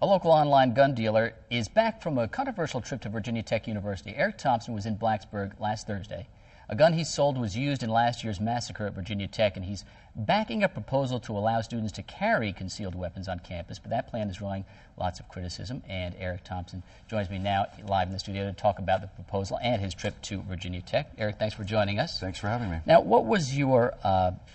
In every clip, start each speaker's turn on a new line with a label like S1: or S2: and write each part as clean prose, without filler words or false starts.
S1: A local online gun dealer is back from a controversial trip to Virginia Tech University. Eric Thompson was in Blacksburg last Thursday. A gun he sold was used in last year's massacre at Virginia Tech, and he's backing a proposal to allow students to carry concealed weapons on campus. But that plan is drawing lots of criticism, and Eric Thompson joins me now live in the studio to talk about the proposal and his trip to Virginia Tech. Eric, thanks for joining us.
S2: Thanks for having me.
S1: Now, what was your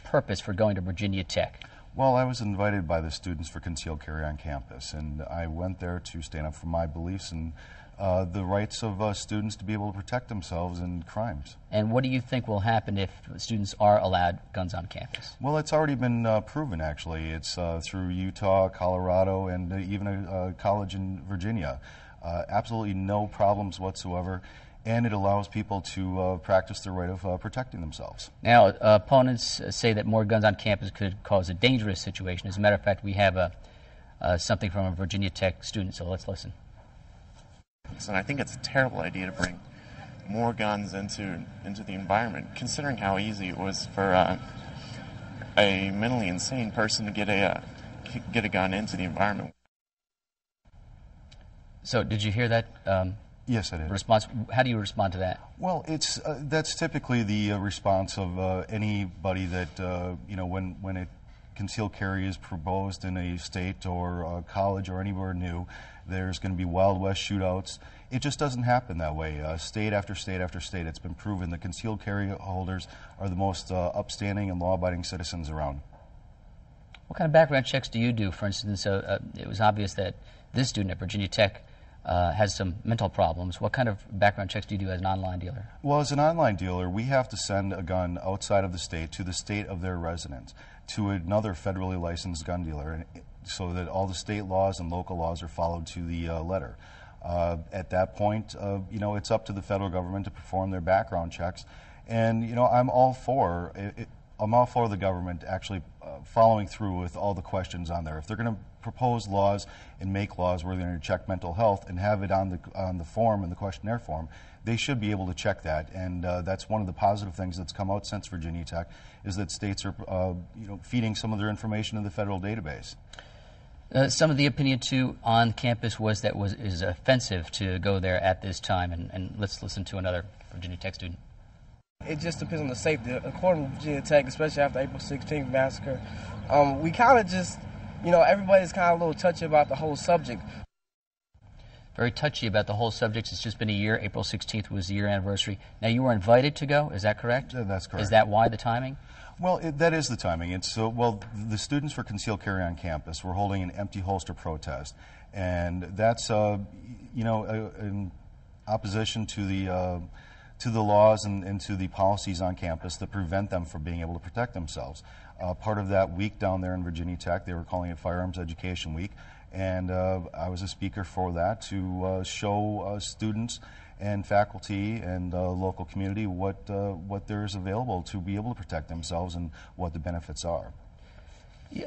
S1: purpose for going to Virginia Tech?
S2: Well, I was invited by the Students for Concealed Carry on campus, and I went there to stand up for my beliefs and the rights of students to be able to protect themselves in crimes.
S1: And what do you think will happen if students are allowed guns on campus?
S2: Well, it's already been proven, actually. It's through Utah, Colorado, and even a college in Virginia. Absolutely no problems whatsoever. And it allows people to practice their right of protecting themselves.
S1: Now, opponents say that more guns on campus could cause a dangerous situation. As a matter of fact, we have something from a Virginia Tech student, so let's listen.
S3: And I think it's a terrible idea to bring more guns into the environment, considering how easy it was for a mentally insane person to get a gun into the environment.
S2: So,
S1: did you hear that?
S2: Yes, I did.
S1: Response. How do you respond to that?
S2: Well, that's typically the response of anybody that when a concealed carry is proposed in a state or a college or anywhere new, there's going to be Wild West shootouts. It just doesn't happen that way. State after state after state, it's been proven that concealed carry holders are the most upstanding and law-abiding citizens around.
S1: What kind of background checks do you do? For instance, it was obvious that this student at Virginia Tech has some mental problems. What kind of background checks do you do as an online dealer?
S2: Well, as an online dealer, we have to send a gun outside of the state to the state of their residence to another federally licensed gun dealer, so that all the state laws and local laws are followed to the letter. At that point, it's up to the federal government to perform their background checks, and I'm all for it. I'm all for the government actually following through with all the questions on there. If they're going to propose laws and make laws where they're going to check mental health and have it on the form and the questionnaire form, they should be able to check that. And that's one of the positive things that's come out since Virginia Tech, is that states are feeding some of their information in the federal database.
S1: Some of the opinion too on campus was that it is offensive to go there at this time, and let's listen to another Virginia Tech student.
S4: It just depends on the safety. According to Virginia Tech, especially after April 16th massacre, we kind of just, everybody's kind of a little touchy about the whole subject.
S1: Very touchy about the whole subject. It's just been a year. April 16th was the year anniversary. Now, you were invited to go. Is that correct?
S2: That's correct.
S1: Is that why the timing?
S2: Well, that is the timing. It's the Students for Concealed Carry on campus were holding an empty holster protest, and that's in opposition to the laws and to the policies on campus that prevent them from being able to protect themselves. Part of that week down there in Virginia Tech, they were calling it Firearms Education Week, and I was a speaker for that to show students and faculty and local community what there is available to be able to protect themselves and what the benefits are.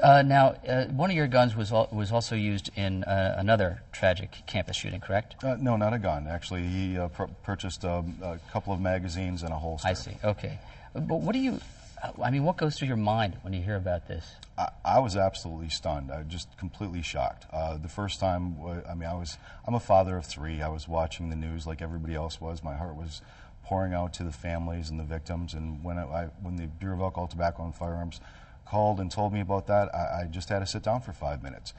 S1: Now, one of your guns was also used in another tragic campus shooting, correct?
S2: No, not a gun. Actually, he purchased a couple of magazines and a holster.
S1: I see. Okay. But what goes through your mind when you hear about this?
S2: I was absolutely stunned. I was just completely shocked. The first time, I'm a father of three. I was watching the news like everybody else was. My heart was pouring out to the families and the victims. And when the Bureau of Alcohol, Tobacco, and Firearms called and told me about that, I just had to sit down for 5 minutes.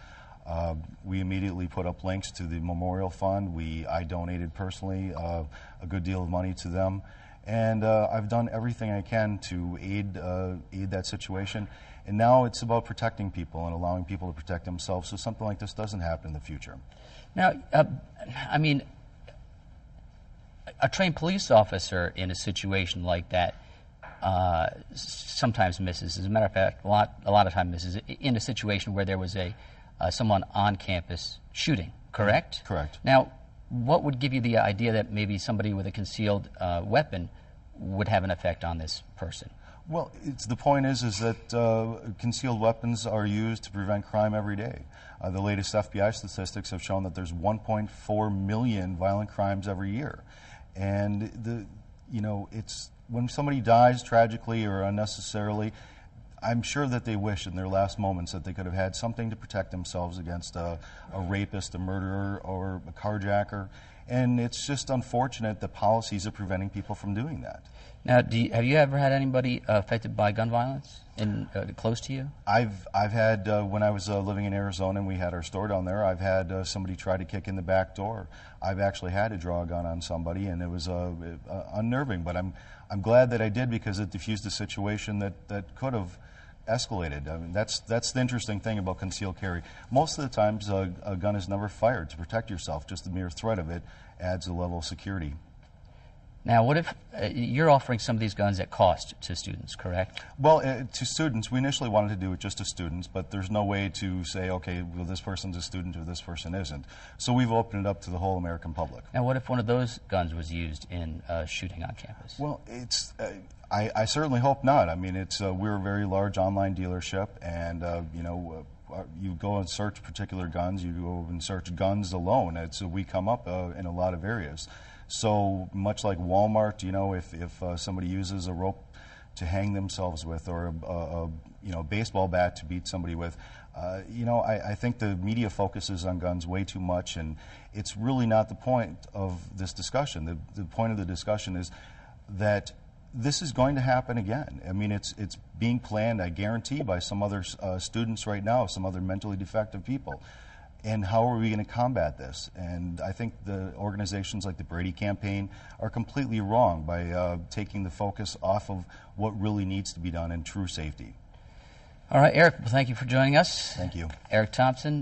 S2: We immediately put up links to the Memorial Fund. I donated personally a good deal of money to them. And I've done everything I can to aid that situation. And now it's about protecting people and allowing people to protect themselves so something like this doesn't happen in the future.
S1: Now, a trained police officer in a situation like that sometimes misses. As a matter of fact, a lot of time misses in a situation where there was someone on campus shooting, correct?
S2: Correct.
S1: Now, what would give you the idea that maybe somebody with a concealed weapon would have an effect on this person?
S2: Well, the point is that concealed weapons are used to prevent crime every day. The latest FBI statistics have shown that there's 1.4 million violent crimes every year, and it's when somebody dies tragically or unnecessarily, I'm sure that they wish in their last moments that they could have had something to protect themselves against a rapist, a murderer, or a carjacker. And it's just unfortunate that policies are preventing people from doing that.
S1: Now, have you ever had anybody affected by gun violence close to you?
S2: I've had, when I was living in Arizona and we had our store down there, I've had somebody try to kick in the back door. I've actually had to draw a gun on somebody, and it was unnerving. But I'm glad that I did, because it diffused a situation that could have escalated. I mean, that's the interesting thing about concealed carry. Most of the times, a gun is never fired to protect yourself. Just the mere threat of it adds a level of security.
S1: Now, what if you're offering some of these guns at cost to students, correct?
S2: Well, to students, we initially wanted to do it just to students, but there's no way to say, okay, well, this person's a student or this person isn't. So we've opened it up to the whole American public.
S1: Now, what if one of those guns was used in a shooting on campus?
S2: Well, it's I certainly hope not. I mean, we're a very large online dealership, and you go and search particular guns. You go and search guns alone. We come up in a lot of areas. So much like Walmart, if somebody uses a rope to hang themselves with, or a baseball bat to beat somebody with, I think the media focuses on guns way too much, and it's really not the point of this discussion. The point of the discussion is that this is going to happen again. I mean, it's being planned, I guarantee, by some other students right now, some other mentally defective people. And how are we going to combat this? And I think the organizations like the Brady Campaign are completely wrong by taking the focus off of what really needs to be done in true safety.
S1: All right, Eric, well, thank you for joining us.
S2: Thank you.
S1: Eric Thompson.